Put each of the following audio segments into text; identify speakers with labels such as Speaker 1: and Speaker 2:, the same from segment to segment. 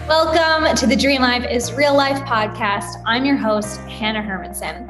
Speaker 1: Welcome to the Dream Life is Real Life podcast. I'm your host, Hannah Hermanson.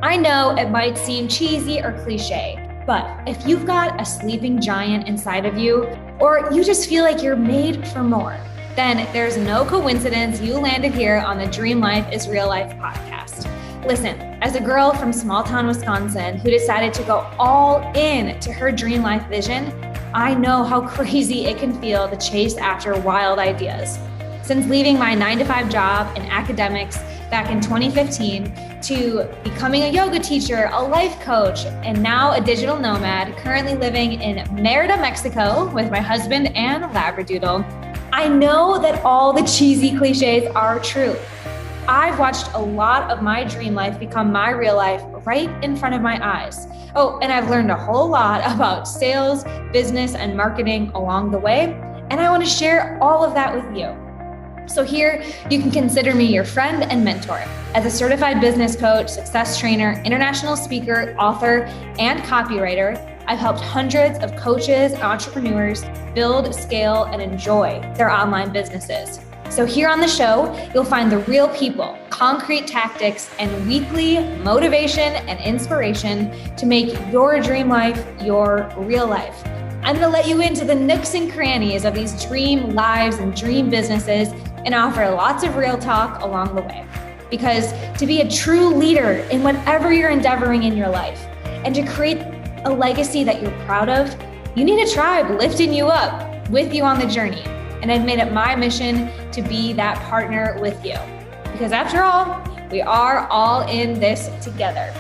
Speaker 1: I know it might seem cheesy or cliche, but if you've got a sleeping giant inside of you, or you just feel like you're made for more, then there's no coincidence you landed here on the Dream Life is Real Life podcast. Listen, as a girl from small town Wisconsin who decided to go all in to her dream life vision, I know how crazy it can feel to chase after wild ideas. Since leaving my 9-to-5 job in academics back in 2015 to becoming a yoga teacher, a life coach, and now a digital nomad, currently living in Merida, Mexico with my husband and Labradoodle, I know that all the cheesy cliches are true. I've watched a lot of my dream life become my real life right in front of my eyes. Oh, and I've learned a whole lot about sales, business, and marketing along the way, and I want to share all of that with you. So here, you can consider me your friend and mentor. As a certified business coach, success trainer, international speaker, author, and copywriter, I've helped hundreds of coaches and entrepreneurs build, scale, and enjoy their online businesses. So here on the show, you'll find the real people, concrete tactics, and weekly motivation and inspiration to make your dream life your real life. I'm going to let you into the nooks and crannies of these dream lives and dream businesses and offer lots of real talk along the way. Because to be a true leader in whatever you're endeavoring in your life and to create a legacy that you're proud of, you need a tribe lifting you up with you on the journey. And I've made it my mission to be that partner with you. Because after all, we are all in this together.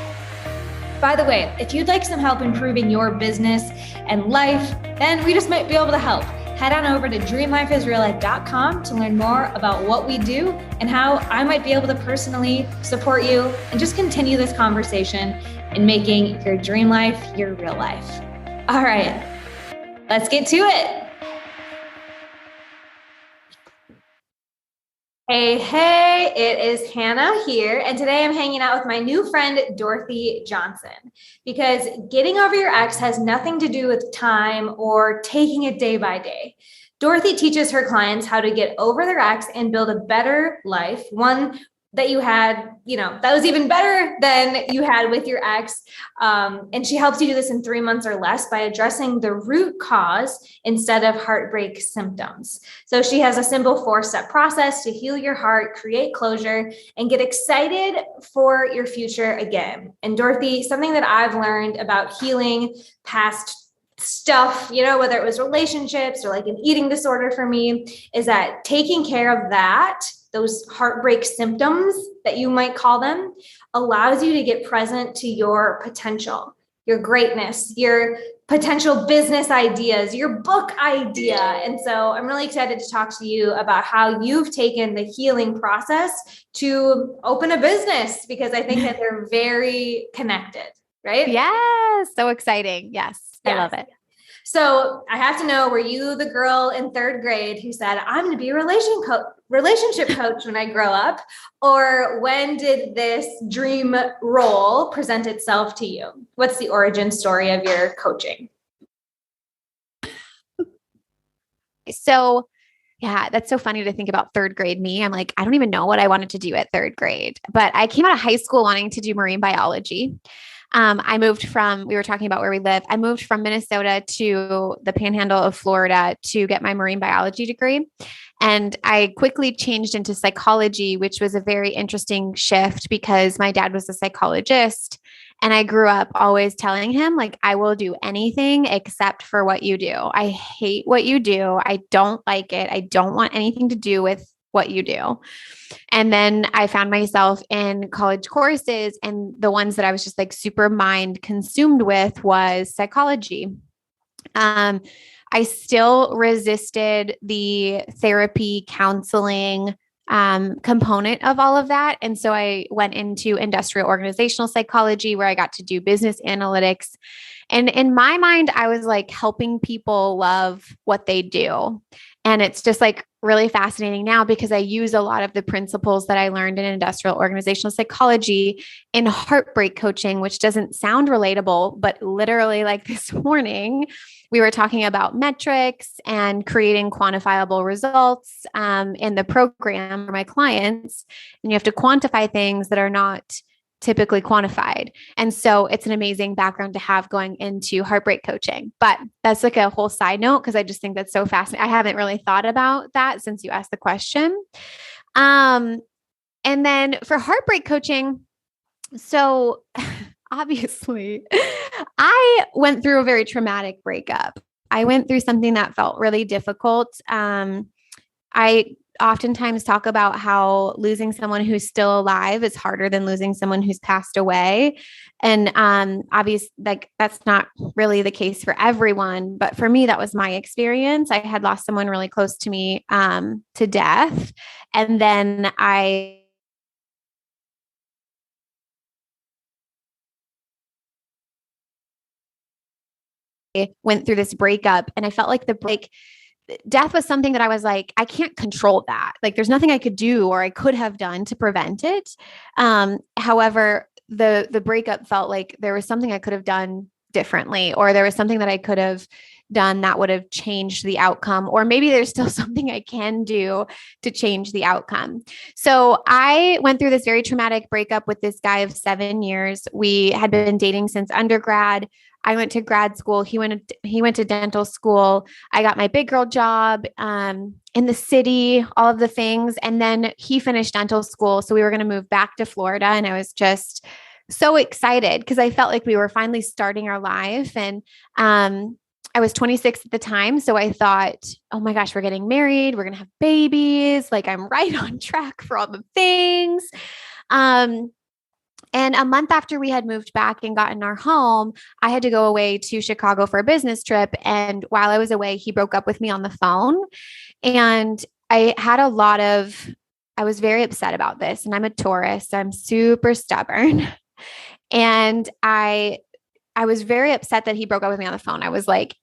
Speaker 1: By the way, if you'd like some help improving your business and life, then we just might be able to help. Head on over to dreamlifeisreallife.com to learn more about what we do and how I might be able to personally support you and just continue this conversation in making your dream life your real life. All right, let's get to it. Hey, it is Hannah here, and today I'm hanging out with my new friend, Dorothy Johnson, because getting over your ex has nothing to do with time or taking it day by day. Dorothy teaches her clients how to get over their ex and build a better life, one that you had, that was even better than you had with your ex. And she helps you do this in 3 months or less by addressing the root cause instead of heartbreak symptoms. So she has a simple 4-step process to heal your heart, create closure, and get excited for your future again. And Dorothy, something that I've learned about healing past stuff, whether it was relationships or like an eating disorder for me, is that taking care of those heartbreak symptoms that you might call them, allows you to get present to your potential, your greatness, your potential business ideas, your book idea. And so I'm really excited to talk to you about how you've taken the healing process to open a business, because I think that they're very connected, right?
Speaker 2: Yes. So exciting. Yes. I love it.
Speaker 1: So I have to know, were you the girl in 3rd grade who said, I'm going to be a relationship coach when I grow up? Or when did this dream role present itself to you? What's the origin story of your coaching?
Speaker 2: So yeah, that's so funny to think about 3rd grade me. I'm like, I don't even know what I wanted to do at 3rd grade, but I came out of high school wanting to do marine biology. We were talking about where we live. I moved from Minnesota to the panhandle of Florida to get my marine biology degree. And I quickly changed into psychology, which was a very interesting shift because my dad was a psychologist. And I grew up always telling him, like, I will do anything except for what you do. I hate what you do. I don't like it. I don't want anything to do with what you do. And then I found myself in college courses, and the ones that I was just like super mind consumed with was psychology. I still resisted the therapy, counseling, component of all of that. And so I went into industrial organizational psychology, where I got to do business analytics. And in my mind, I was like helping people love what they do. And it's just like really fascinating now because I use a lot of the principles that I learned in industrial organizational psychology in heartbreak coaching, which doesn't sound relatable, but literally like this morning, we were talking about metrics and creating quantifiable results in the program for my clients. And you have to quantify things that are not typically quantified. And so it's an amazing background to have going into heartbreak coaching. But that's like a whole side note because I just think that's so fascinating. I haven't really thought about that since you asked the question. And then for heartbreak coaching, so obviously, I went through a very traumatic breakup. I went through something that felt really difficult. I oftentimes talk about how losing someone who's still alive is harder than losing someone who's passed away. And obviously, like that's not really the case for everyone, but for me, that was my experience. I had lost someone really close to me to death. And then I went through this breakup and I felt like death was something that I was like, I can't control that. Like there's nothing I could do or I could have done to prevent it. However, the breakup felt like there was something I could have done differently, or there was something that I could have done that would have changed the outcome, or maybe there's still something I can do to change the outcome. So I went through this very traumatic breakup with this guy of 7 years. We had been dating since undergrad. I went to grad school. He went to dental school. I got my big girl job in the city, all of the things. And then he finished dental school. So we were going to move back to Florida. And I was just so excited because I felt like we were finally starting our life. And I was 26 at the time. So I thought, oh my gosh, we're getting married. We're going to have babies. Like I'm right on track for all the things. And a month after we had moved back and gotten our home, I had to go away to Chicago for a business trip. And while I was away, he broke up with me on the phone. And I was very upset about this. And I'm a Taurus. So I'm super stubborn. And I was very upset that he broke up with me on the phone. I was like,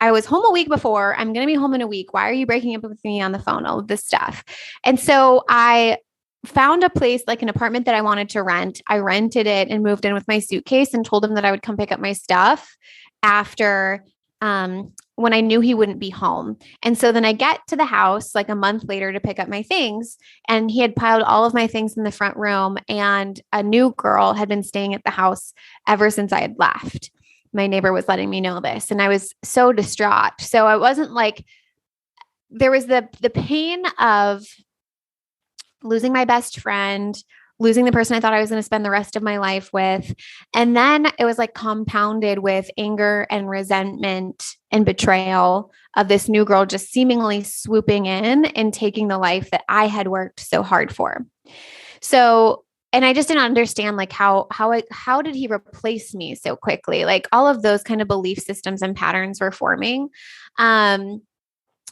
Speaker 2: I was home a week before. I'm going to be home in a week. Why are you breaking up with me on the phone? All of this stuff. And so I found a place, like an apartment that I wanted to rent. I rented it and moved in with my suitcase and told him that I would come pick up my stuff after when I knew he wouldn't be home. And so then I get to the house like a month later to pick up my things. And he had piled all of my things in the front room. And a new girl had been staying at the house ever since I had left. My neighbor was letting me know this. And I was so distraught. So I wasn't like, there was the pain of losing my best friend, losing the person I thought I was going to spend the rest of my life with. And then it was like compounded with anger and resentment and betrayal of this new girl just seemingly swooping in and taking the life that I had worked so hard for. So, and I just didn't understand like how did he replace me so quickly? Like all of those kind of belief systems and patterns were forming.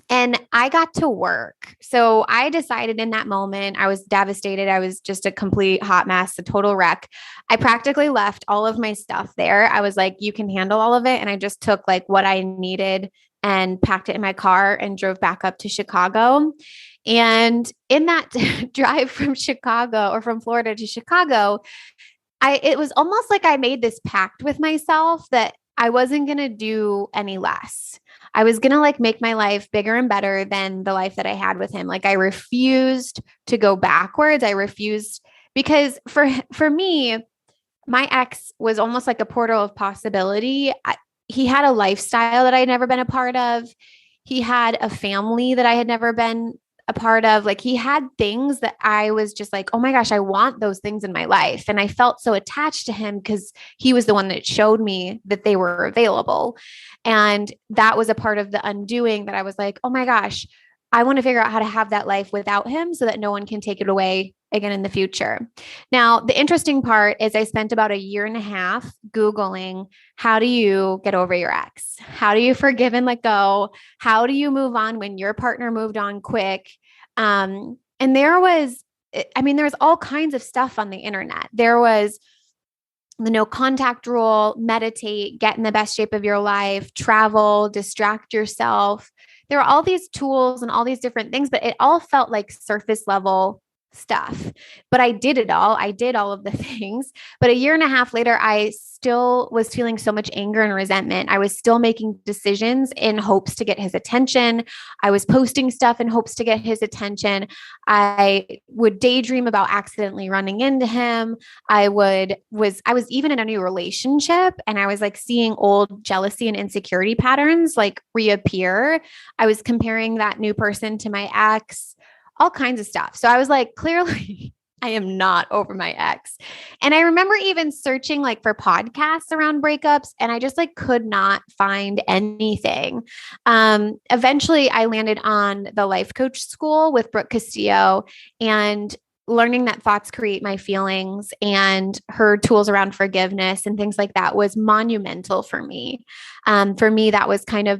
Speaker 2: And I got to work. So I decided in that moment, I was devastated. I was just a complete hot mess, a total wreck. I practically left all of my stuff there. I was like, you can handle all of it. And I just took like what I needed and packed it in my car and drove back up to Chicago. And in that drive from Chicago or from Florida to Chicago, it was almost like I made this pact with myself that I wasn't going to do any less. I was going to like make my life bigger and better than the life that I had with him. Like I refused to go backwards. I refused because for me, my ex was almost like a portal of possibility. He had a lifestyle that I'd never been a part of. He had a family that I had never been a part of. Like he had things that I was just like, oh my gosh, I want those things in my life. And I felt so attached to him because he was the one that showed me that they were available. And that was a part of the undoing that I was like, oh my gosh, I want to figure out how to have that life without him so that no one can take it away again in the future. Now, the interesting part is I spent about 1.5 years Googling, how do you get over your ex? How do you forgive and let go? How do you move on when your partner moved on quick? And there was all kinds of stuff on the internet. There was the no contact rule, meditate, get in the best shape of your life, travel, distract yourself. There were all these tools and all these different things, but it all felt like surface level stuff. But I did it all. I did all of the things. But a year and a half later, I still was feeling so much anger and resentment. I was still making decisions in hopes to get his attention. I was posting stuff in hopes to get his attention. I would daydream about accidentally running into him. I was even in a new relationship, and I was like seeing old jealousy and insecurity patterns like reappear. I was comparing that new person to my ex, all kinds of stuff. So I was like, clearly I am not over my ex. And I remember even searching like for podcasts around breakups, and I just like could not find anything. Eventually I landed on the life coach school with Brooke Castillo, and learning that thoughts create my feelings and her tools around forgiveness and things like that was monumental for me. For me, that was kind of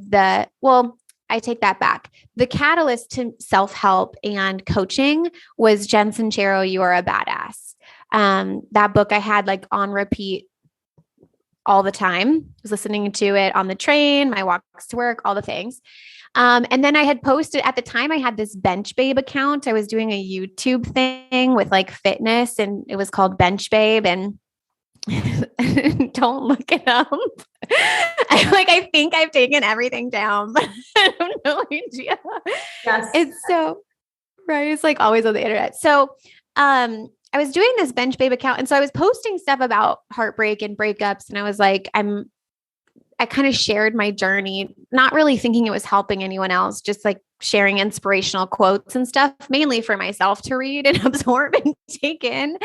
Speaker 2: I take that back. The catalyst to self-help and coaching was Jen Sincero, You Are a Badass. That book I had like on repeat all the time. I was listening to it on the train, my walks to work, all the things. And then I had posted at the time, I had this Bench Babe account. I was doing a YouTube thing with like fitness, and it was called Bench Babe. And don't look it up. I think I've taken everything down, but I have no idea.
Speaker 1: Yes.
Speaker 2: It's so right. It's like always on the internet. So, I was doing this Bench Babe account. And so I was posting stuff about heartbreak and breakups. And I was like, I kind of shared my journey, not really thinking it was helping anyone else, just like sharing inspirational quotes and stuff, mainly for myself to read and absorb and take in.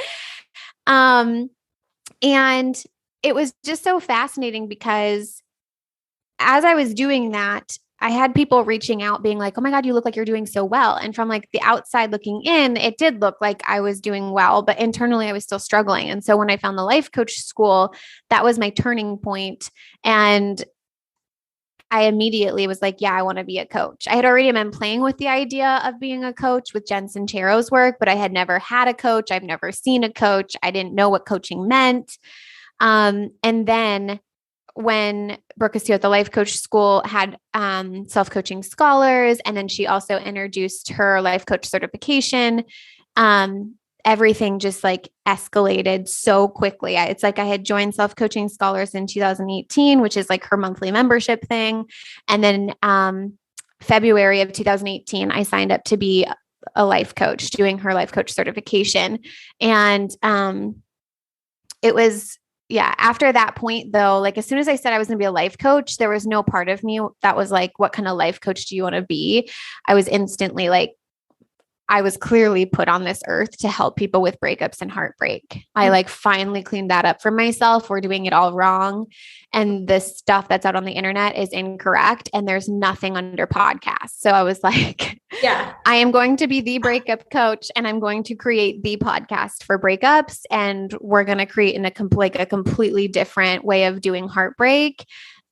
Speaker 2: And it was just so fascinating because as I was doing that, I had people reaching out being like, oh my God, you look like you're doing so well. And from like the outside looking in, it did look like I was doing well, but internally I was still struggling. And so when I found the life coach school, that was my turning point. And I immediately was like, yeah, I want to be a coach. I had already been playing with the idea of being a coach with Jen Sincero's work, but I had never had a coach. I've never seen a coach. I didn't know what coaching meant. And then when Brooke Castillo at the Life Coach School had self-coaching scholars, and then she also introduced her life coach certification, everything just like escalated so quickly. It's like I had joined self-coaching scholars in 2018, which is like her monthly membership thing. And then February of 2018, I signed up to be a life coach doing her life coach certification. And it was, after that point though, like as soon as I said I was going to be a life coach, there was no part of me that was like, what kind of life coach do you want to be? I was instantly like, I was clearly put on this earth to help people with breakups and heartbreak. I like finally cleaned that up for myself. We're doing it all wrong. And the stuff that's out on the internet is incorrect. And there's nothing under podcasts. So I was like, I am going to be the breakup coach, and I'm going to create the podcast for breakups. And we're going to create a completely different way of doing heartbreak.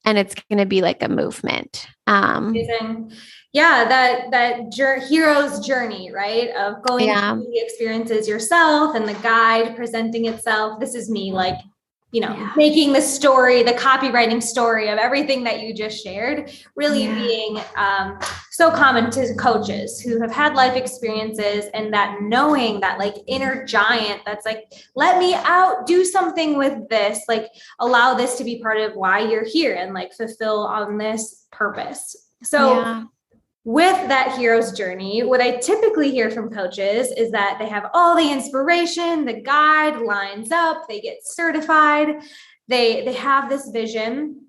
Speaker 2: And it's going to be like a movement.
Speaker 1: Amazing. Yeah. That hero's journey, right? Of going through the experiences yourself and the guide presenting itself. This is me, like, making the story, the copywriting story of everything that you just shared, really being so common to coaches who have had life experiences, and that knowing that like inner giant that's like, let me out, do something with this, like allow this to be part of why you're here and like fulfill on this purpose. So with that hero's journey, what I typically hear from coaches is that they have all the inspiration, the guide lines up, they get certified, they have this vision.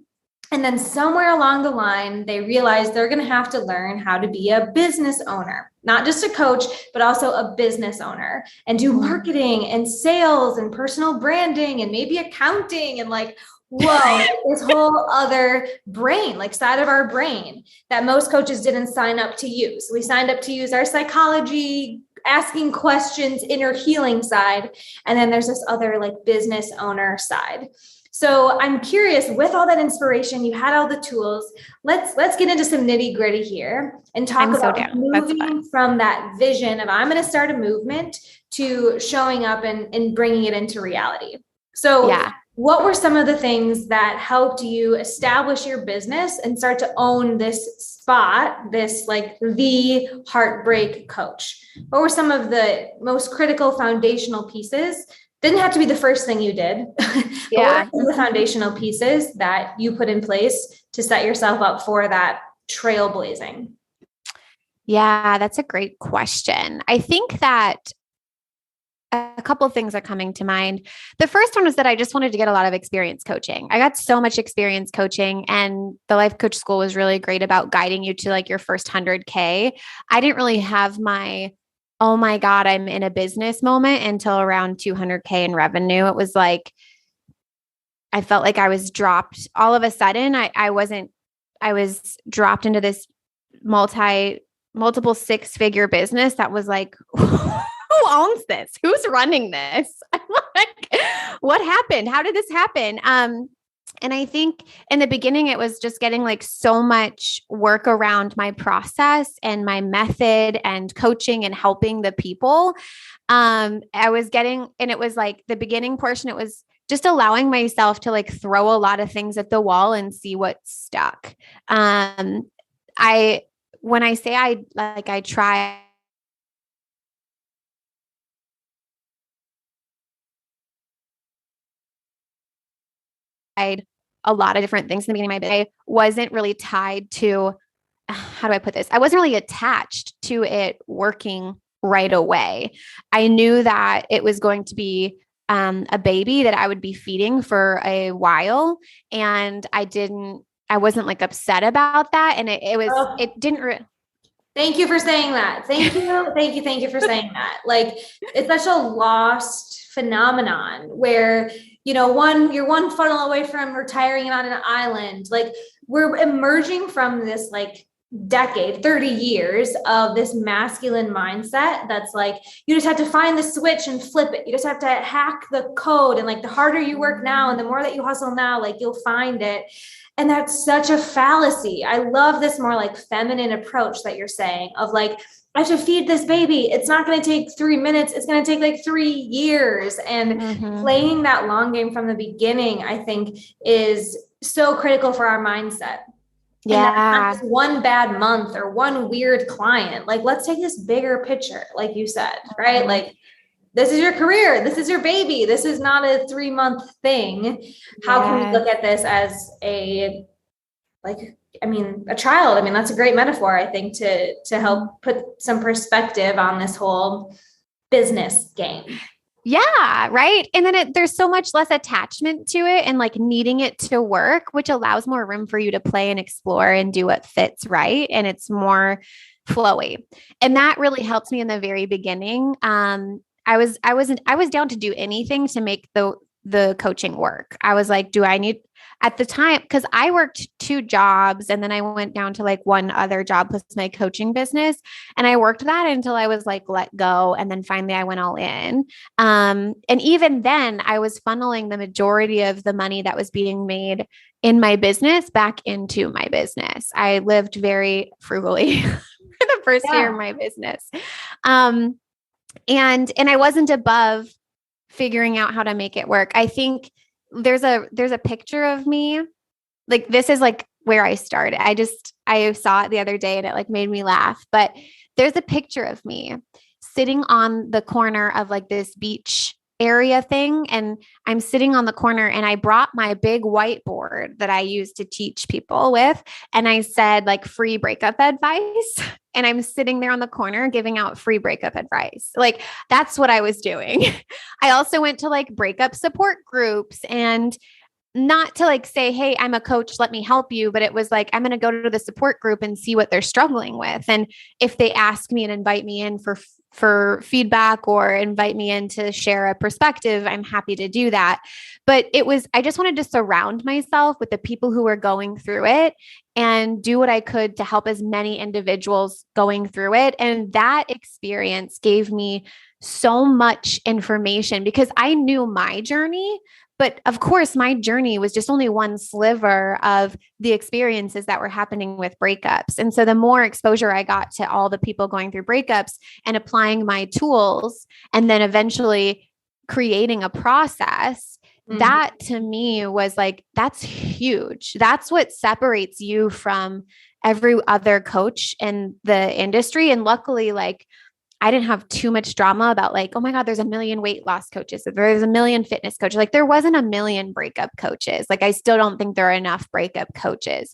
Speaker 1: And then somewhere along the line, they realize they're going to have to learn how to be a business owner, not just a coach, but also a business owner, and do marketing and sales and personal branding and maybe accounting and like, whoa, this whole other brain, like side of our brain that most coaches didn't sign up to use. We signed up to use our psychology, asking questions, inner healing side. And then there's this other like business owner side. So I'm curious, with all that inspiration, you had all the tools. Let's get into some nitty gritty here and talk about moving from that vision of I'm going to start a movement to showing up and bringing it into reality. So what were some of the things that helped you establish your business and start to own this spot, this like the heartbreak coach? What were some of the most critical foundational pieces? Didn't have to be the first thing you did.
Speaker 2: Yeah.
Speaker 1: But what are the foundational pieces that you put in place to set yourself up for that trailblazing?
Speaker 2: Yeah, that's a great question. I think that a couple of things are coming to mind. The first one was that I just wanted to get a lot of experience coaching. I got so much experience coaching, and the life coach school was really great about guiding you to like your first 100K. I didn't really have my, oh my God, I'm in a business moment until around 200K in revenue. It was like, I felt like I was dropped all of a sudden. I was dropped into this multiple six-figure business that was like, who owns this? Who's running this? I'm like, what happened? How did this happen? And I think in the beginning, it was just getting like so much work around my process and my method and coaching and helping the people. I was getting, and it was like the beginning portion, it was just allowing myself to like throw a lot of things at the wall and see what stuck. When I say I try a lot of different things in the beginning of my day, wasn't really tied to, how do I put this? I wasn't really attached to it working right away. I knew that it was going to be a baby that I would be feeding for a while. And I wasn't like upset about that. And it didn't.
Speaker 1: Thank you for saying that. Thank you. Thank you for saying that. Like, it's such a lost phenomenon where, you're one funnel away from retiring on an island. Like, we're emerging from this like decade, 30 years of this masculine mindset that's like, you just have to find the switch and flip it. You just have to hack the code. And like, the harder you work now and the more that you hustle now, like you'll find it. And that's such a fallacy. I love this more like feminine approach that you're saying of like, I should feed this baby. It's not going to take 3 minutes. It's going to take like 3 years. And playing that long game from the beginning, I think, is so critical for our mindset.
Speaker 2: Yeah.
Speaker 1: And that's not just one bad month or one weird client. Like, let's take this bigger picture, like you said, right? Like, this is your career. This is your baby. This is not a 3-month thing. How can we look at this as a child? I mean, that's a great metaphor, I think, to help put some perspective on this whole business game.
Speaker 2: Yeah. Right. And then there's so much less attachment to it and like needing it to work, which allows more room for you to play and explore and do what fits. Right. And it's more flowy. And that really helped me in the very beginning. I was down to do anything to make the coaching work. I was like, do I need at the time, because I worked 2 jobs and then I went down to like one other job plus my coaching business. And I worked that until I was like, let go. And then finally I went all in. And even then I was funneling the majority of the money that was being made in my business back into my business. I lived very frugally for the first year of my business. And I wasn't above figuring out how to make it work. I think there's a picture of me. Like, this is like where I started. I saw it the other day and it like made me laugh, but there's a picture of me sitting on the corner of like this beach area thing. And I'm sitting on the corner and I brought my big whiteboard that I use to teach people with. And I said like free breakup advice. And I'm sitting there on the corner giving out free breakup advice. Like, that's what I was doing. I also went to like breakup support groups, and not to like say, hey, I'm a coach, let me help you. But it was like, I'm going to go to the support group and see what they're struggling with. And if they ask me and invite me in for feedback or invite me in to share a perspective, I'm happy to do that. But I just wanted to surround myself with the people who were going through it and do what I could to help as many individuals going through it. And that experience gave me so much information because I knew my journey. But of course, my journey was just only one sliver of the experiences that were happening with breakups. And so the more exposure I got to all the people going through breakups and applying my tools, and then eventually creating a process that to me was like, that's huge. That's what separates you from every other coach in the industry. And luckily, like, I didn't have too much drama about like, oh my God, there's a million weight loss coaches. There's a million fitness coaches. Like there wasn't a million breakup coaches. Like I still don't think there are enough breakup coaches,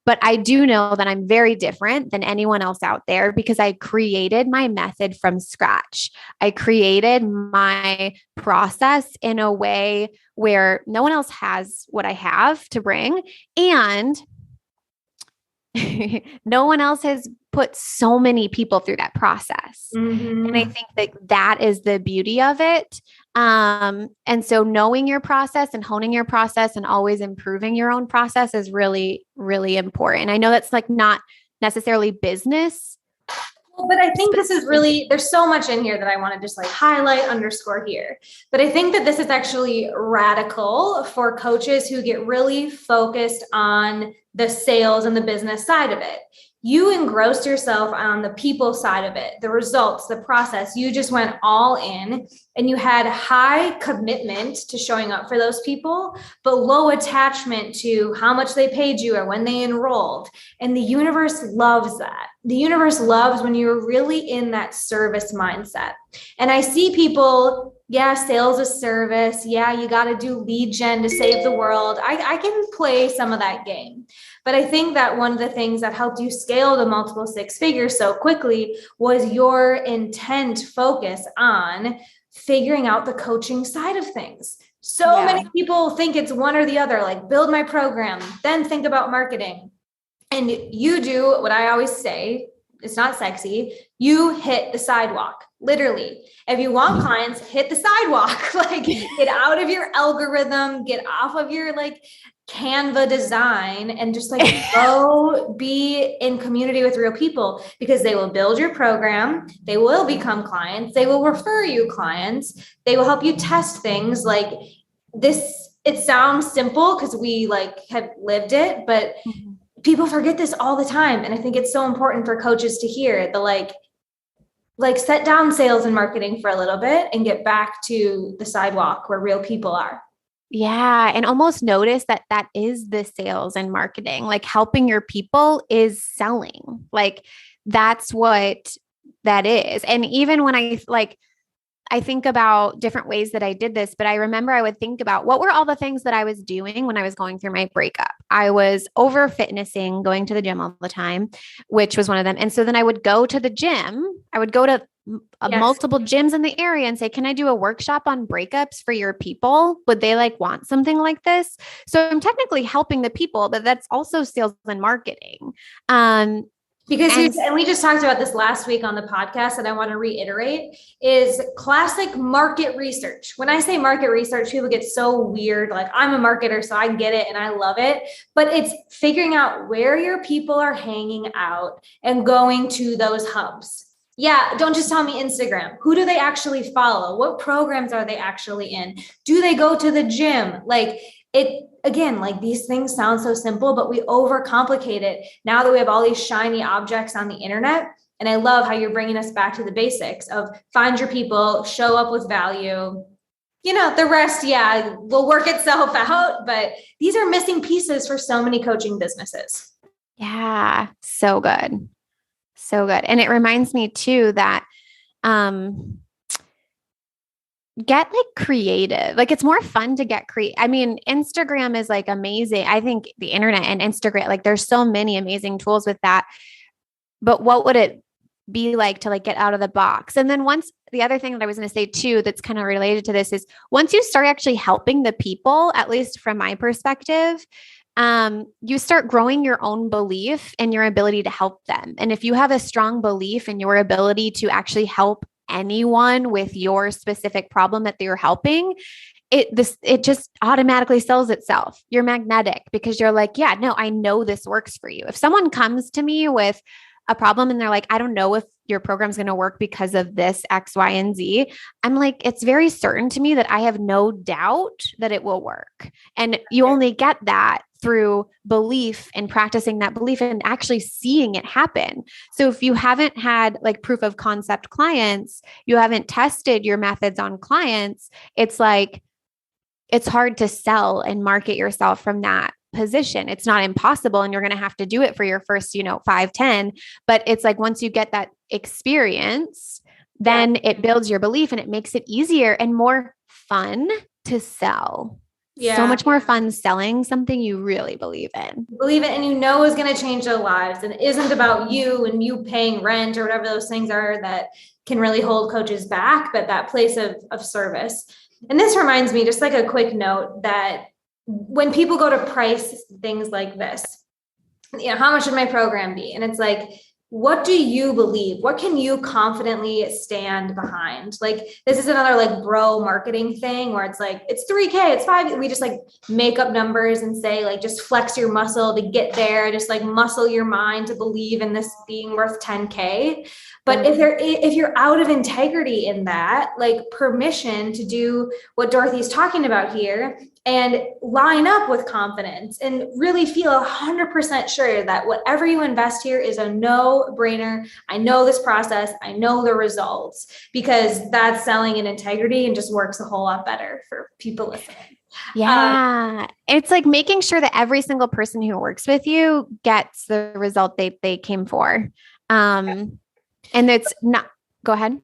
Speaker 2: but I do know that I'm very different than anyone else out there because I created my method from scratch. I created my process in a way where no one else has what I have to bring. And no one else has put so many people through that process. And I think that that is the beauty of it. And so knowing your process and honing your process and always improving your own process is really, really important. I know that's like not necessarily business.
Speaker 1: But I think this is really, there's so much in here that I want to just like highlight, underscore here. But I think that this is actually radical for coaches who get really focused on the sales and the business side of it. You engrossed yourself on the people side of it, the results, the process. You just went all in and you had high commitment to showing up for those people, but low attachment to how much they paid you or when they enrolled. And the universe loves that. The universe loves when you're really in that service mindset. And I see people, yeah, sales is service. Yeah, you got to do lead gen to save the world. I can play some of that game. But I think that one of the things that helped you scale to multiple six figures so quickly was your intent focus on figuring out the coaching side of things. So many people think it's one or the other, like build my program, then think about marketing. And you do what I always say, it's not sexy. You hit the sidewalk, literally. If you want clients, hit the sidewalk, like get out of your algorithm, get off of your like Canva design and just like go be in community with real people because they will build your program. They will become clients. They will refer you clients. They will help you test things like this. It sounds simple because we like have lived it, but people forget this all the time. And I think it's so important for coaches to hear the like set down sales and marketing for a little bit and get back to the sidewalk where real people are.
Speaker 2: Yeah. And almost notice that that is the sales and marketing, like helping your people is selling. Like that's what that is. And even when I think about different ways that I did this, but I remember I would think about what were all the things that I was doing when I was going through my breakup. I was over fitnessing, going to the gym all the time, which was one of them. And so then I would go to the gym. I would go to multiple gyms in the area and say, can I do a workshop on breakups for your people? Would they like want something like this? So I'm technically helping the people, but that's also sales and marketing.
Speaker 1: Because and we just talked about this last week on the podcast, and I want to reiterate is classic market research. When I say market research, people get so weird. Like I'm a marketer, so I get it and I love it. But it's figuring out where your people are hanging out and going to those hubs. Yeah, don't just tell me Instagram. Who do they actually follow? What programs are they actually in? Do they go to the gym? Like it, again, like these things sound so simple, but we overcomplicate it now that we have all these shiny objects on the internet. And I love how you're bringing us back to the basics of find your people, show up with value. You know, the rest, will work itself out. But these are missing pieces for so many coaching businesses.
Speaker 2: Yeah, so good. So good. And it reminds me too that, get like creative. Like it's more fun to get creative. I mean, Instagram is like amazing. I think the internet and Instagram, like there's so many amazing tools with that, but what would it be like to like get out of the box? And then once the other thing that I was going to say too, that's kind of related to this is once you start actually helping the people, at least from my perspective, you start growing your own belief in your ability to help them. And if you have a strong belief in your ability to actually help anyone with your specific problem that they're helping, it just automatically sells itself. You're magnetic because you're like, yeah, no, I know this works for you. If someone comes to me with a problem and they're like, I don't know if your program's going to work because of this X, Y, and Z, I'm like, it's very certain to me that I have no doubt that it will work. And you only get that through belief and practicing that belief and actually seeing it happen. So if you haven't had like proof of concept clients, you haven't tested your methods on clients, it's like, it's hard to sell and market yourself from that position. It's not impossible, and you're going to have to do it for your first, 5, 10. But it's like, once you get that experience, then it builds your belief and it makes it easier and more fun to sell. Yeah. So much more fun selling something you really believe in.
Speaker 1: Believe it, and is going to change their lives, and it isn't about you and you paying rent or whatever those things are that can really hold coaches back, but that place of service. And this reminds me, just like a quick note, that when people go to price things like this, how much should my program be? And it's like, what do you believe? What can you confidently stand behind? Like, this is another like bro marketing thing where it's like, it's $3,000, it's $5,000. We just like make up numbers and say like, just flex your muscle to get there. Just like muscle your mind to believe in this being worth $10,000. But if you're out of integrity in that, like permission to do what Dorothy's talking about here and line up with confidence and really feel 100% sure that whatever you invest here is a no-brainer. I know this process. I know the results, because that's selling in integrity and just works a whole lot better for people listening.
Speaker 2: Yeah. It's like making sure that every single person who works with you gets the result they came for. And it's not, go ahead.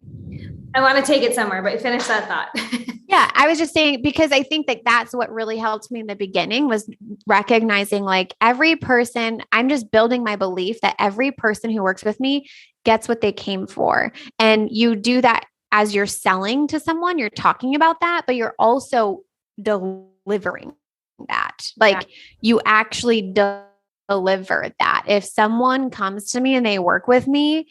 Speaker 1: I want to take it somewhere, but finish that thought.
Speaker 2: Yeah. I was just saying, because I think that that's what really helped me in the beginning, was recognizing like every person, I'm just building my belief that every person who works with me gets what they came for. And you do that as you're selling to someone, you're talking about that, but you're also delivering that. Like you actually deliver that. If someone comes to me and they work with me,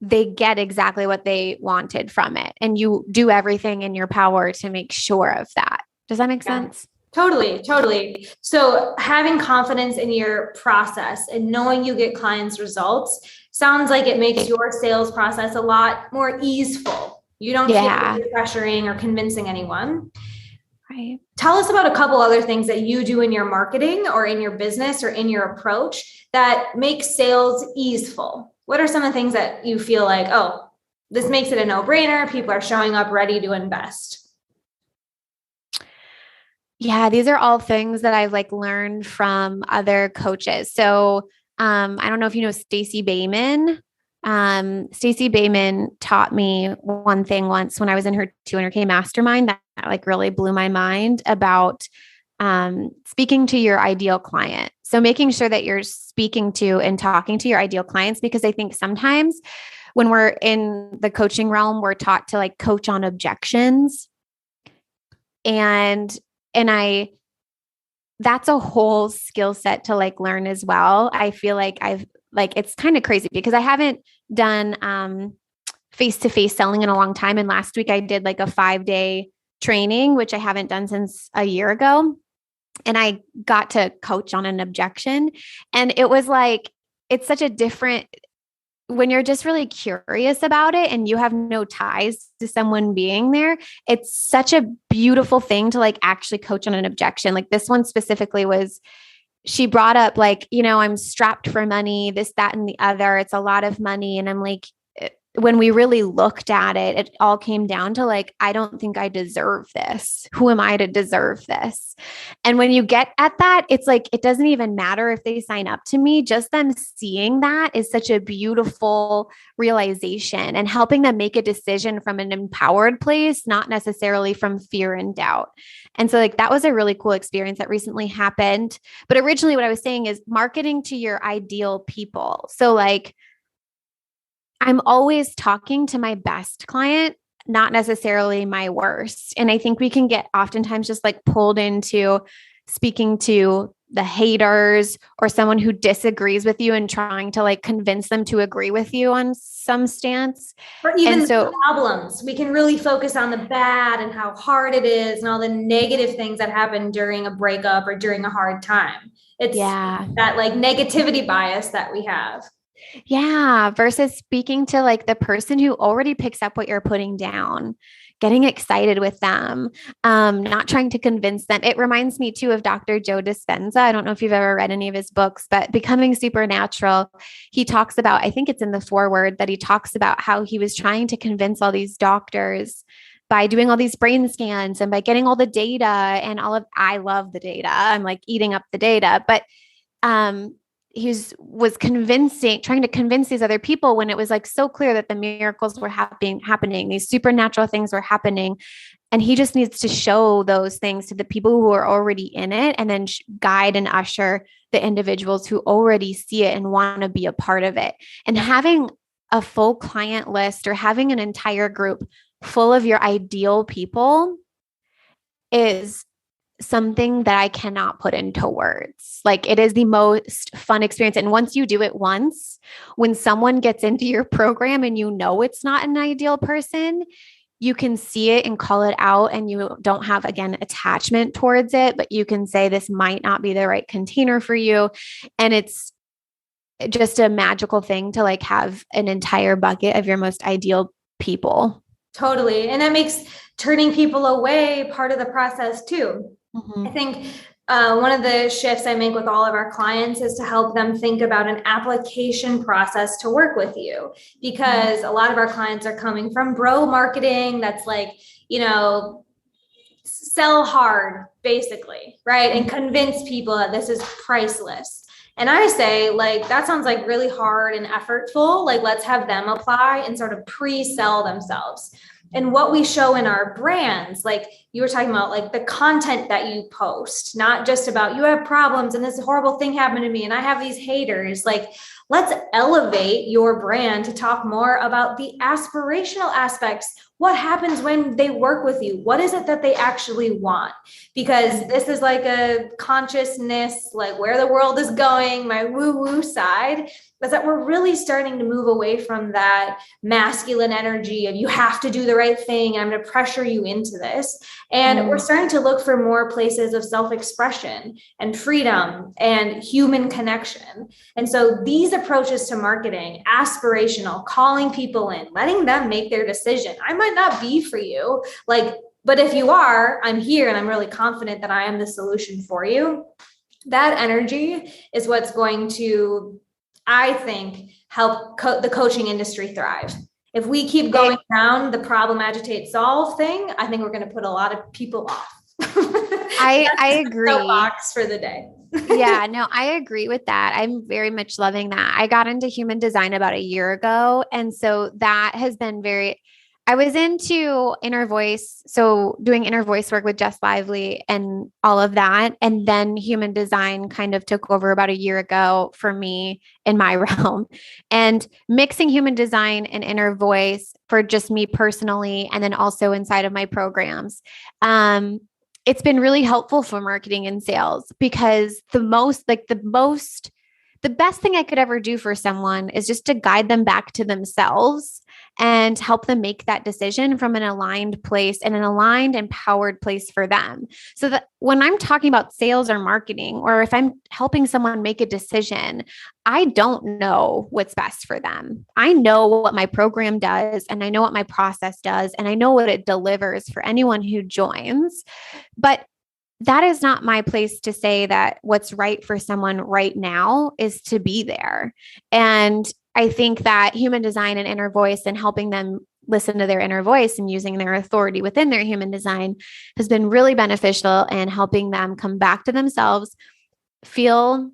Speaker 2: they get exactly what they wanted from it. And you do everything in your power to make sure of that. Does that make sense?
Speaker 1: Totally. So having confidence in your process and knowing you get clients' results sounds like it makes your sales process a lot more easeful. You don't feel like you're pressuring or convincing anyone.
Speaker 2: Right.
Speaker 1: Tell us about a couple other things that you do in your marketing or in your business or in your approach that makes sales easeful. What are some of the things that you feel like, oh, this makes it a no-brainer? People are showing up ready to invest.
Speaker 2: Yeah, these are all things that I've like learned from other coaches. So I don't know if you know Stacey Bayman. Stacey Bayman taught me one thing once when I was in her 200K mastermind that like really blew my mind about speaking to your ideal client. So making sure that you're speaking to and talking to your ideal clients, because I think sometimes when we're in the coaching realm, we're taught to like coach on objections. And that's a whole skill set to like learn as well. I feel like it's kind of crazy because I haven't done face-to-face selling in a long time. And last week I did like a 5-day training, which I haven't done since a year ago. And I got to coach on an objection. And it was like, it's such a different, when you're just really curious about it and you have no ties to someone being there, it's such a beautiful thing to like actually coach on an objection. Like this one specifically was, she brought up like, I'm strapped for money, this, that, and the other. It's a lot of money. And I'm like, when we really looked at it, it all came down to like, I don't think I deserve this. Who am I to deserve this? And when you get at that, it's like, it doesn't even matter if they sign up to me. Just them seeing that is such a beautiful realization and helping them make a decision from an empowered place, not necessarily from fear and doubt. And so like, that was a really cool experience that recently happened. But originally what I was saying is marketing to your ideal people. So like, I'm always talking to my best client, not necessarily my worst. And I think we can get oftentimes just like pulled into speaking to the haters or someone who disagrees with you and trying to like convince them to agree with you on some stance.
Speaker 1: Or even the problems. We can really focus on the bad and how hard it is and all the negative things that happen during a breakup or during a hard time. It's that like negativity bias that we have.
Speaker 2: Yeah. Versus speaking to like the person who already picks up what you're putting down, getting excited with them, not trying to convince them. It reminds me too of Dr. Joe Dispenza. I don't know if you've ever read any of his books, but Becoming Supernatural, he talks about, I think it's in the foreword that he talks about how he was trying to convince all these doctors by doing all these brain scans and by getting all the data and I love the data. I'm like eating up the data, but, was trying to convince these other people when it was like so clear that the miracles were happening, these supernatural things were happening. And he just needs to show those things to the people who are already in it, and then guide and usher the individuals who already see it and want to be a part of it. And having a full client list or having an entire group full of your ideal people is something that I cannot put into words. Like, it is the most fun experience. And once you do it once, when someone gets into your program and you know it's not an ideal person, you can see it and call it out, and you don't have, again, attachment towards it, but you can say, this might not be the right container for you. And it's just a magical thing to like have an entire bucket of your most ideal people.
Speaker 1: Totally. And that makes turning people away part of the process too. I think one of the shifts I make with all of our clients is to help them think about an application process to work with you, because a lot of our clients are coming from bro marketing. That's like, sell hard, basically, right? And convince people that this is priceless. And I say, like, that sounds like really hard and effortful. Like, let's have them apply and sort of pre-sell themselves. And what we show in our brands, like you were talking about, like the content that you post, not just about you have problems and this horrible thing happened to me and I have these haters. Like, let's elevate your brand to talk more about the aspirational aspects. What happens when they work with you? What is it that they actually want? Because this is like a consciousness, like where the world is going, my woo-woo side, is that we're really starting to move away from that masculine energy of you have to do the right thing. I'm going to pressure you into this. And we're starting to look for more places of self-expression and freedom and human connection. And so these approaches to marketing, aspirational, calling people in, letting them make their decision. I might not be for you, but if you are, I'm here and I'm really confident that I am the solution for you. That energy is what's going to, I think, help the coaching industry thrive. If we keep going down the problem, agitate, solve thing, I think we're going to put a lot of people off.
Speaker 2: I agree.
Speaker 1: Box for the day.
Speaker 2: Yeah, no, I agree with that. I'm very much loving that. I got into human design about a year ago. And so that has been I was into inner voice. So doing inner voice work with Jess Lively and all of that. And then human design kind of took over about a year ago for me in my realm, and mixing human design and inner voice for just me personally. And then also inside of my programs. It's been really helpful for marketing and sales, because the best thing I could ever do for someone is just to guide them back to themselves and help them make that decision from an aligned place and an aligned, empowered place for them. So that when I'm talking about sales or marketing, or if I'm helping someone make a decision, I don't know what's best for them. I know what my program does, and I know what my process does, and I know what it delivers for anyone who joins. But that is not my place to say that what's right for someone right now is to be there. And I think that human design and inner voice, and helping them listen to their inner voice and using their authority within their human design, has been really beneficial in helping them come back to themselves, feel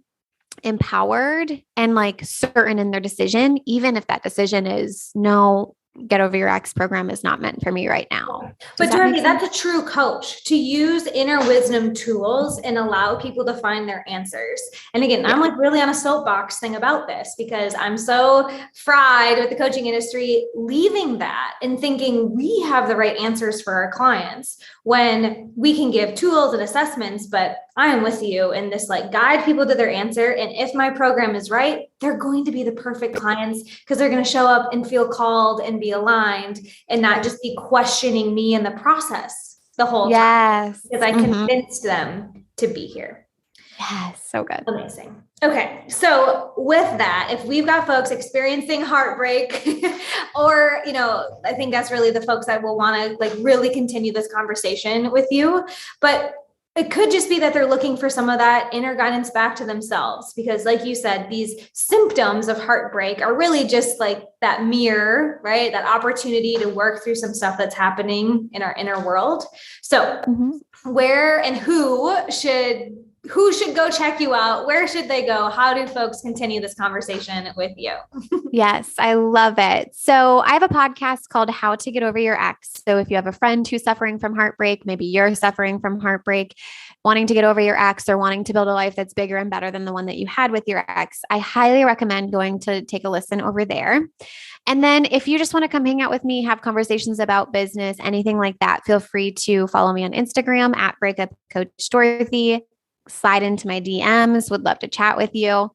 Speaker 2: empowered and like certain in their decision, even if that decision is no, get over your ex program is not meant for me right now.
Speaker 1: But Dorothy, that's a true coach, to use inner wisdom tools and allow people to find their answers. And again, I'm like really on a soapbox thing about this, because I'm so fried with the coaching industry, leaving that and thinking we have the right answers for our clients, when we can give tools and assessments, but I am with you in this, like, guide people to their answer. And if my program is right, they're going to be the perfect clients, because they're going to show up and feel called and be aligned and not just be questioning me in the process the whole time, because I convinced them to be here.
Speaker 2: Yes. So good.
Speaker 1: Amazing. Okay. So with that, if we've got folks experiencing heartbreak or, I think that's really the folks that will want to like really continue this conversation with you. But it could just be that they're looking for some of that inner guidance back to themselves, because like you said, these symptoms of heartbreak are really just like that mirror, right? That opportunity to work through some stuff that's happening in our inner world. So where and who should go check you out? Where should they go? How do folks continue this conversation with you?
Speaker 2: Yes, I love it. So I have a podcast called How to Get Over Your Ex. So if you have a friend who's suffering from heartbreak, maybe you're suffering from heartbreak, wanting to get over your ex or wanting to build a life that's bigger and better than the one that you had with your ex, I highly recommend going to take a listen over there. And then if you just want to come hang out with me, have conversations about business, anything like that, feel free to follow me on Instagram at Breakup Coach Dorothy. Slide into my DMs. Would love to chat with you.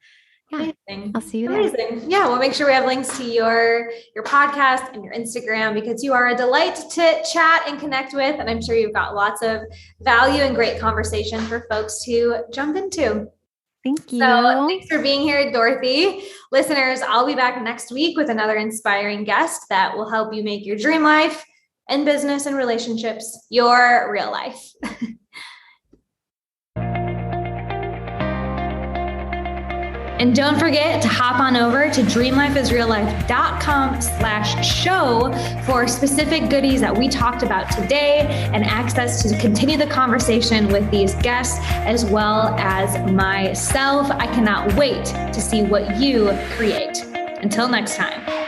Speaker 2: Yeah,
Speaker 1: amazing.
Speaker 2: I'll see you there.
Speaker 1: Amazing. Yeah, we'll make sure we have links to your podcast and your Instagram, because you are a delight to chat and connect with. And I'm sure you've got lots of value and great conversation for folks to jump into.
Speaker 2: Thank you.
Speaker 1: So thanks for being here, Dorothy. Listeners, I'll be back next week with another inspiring guest that will help you make your dream life and business and relationships your real life. And don't forget to hop on over to dreamlifeisreallife.com/show for specific goodies that we talked about today and access to continue the conversation with these guests as well as myself. I cannot wait to see what you create. Until next time.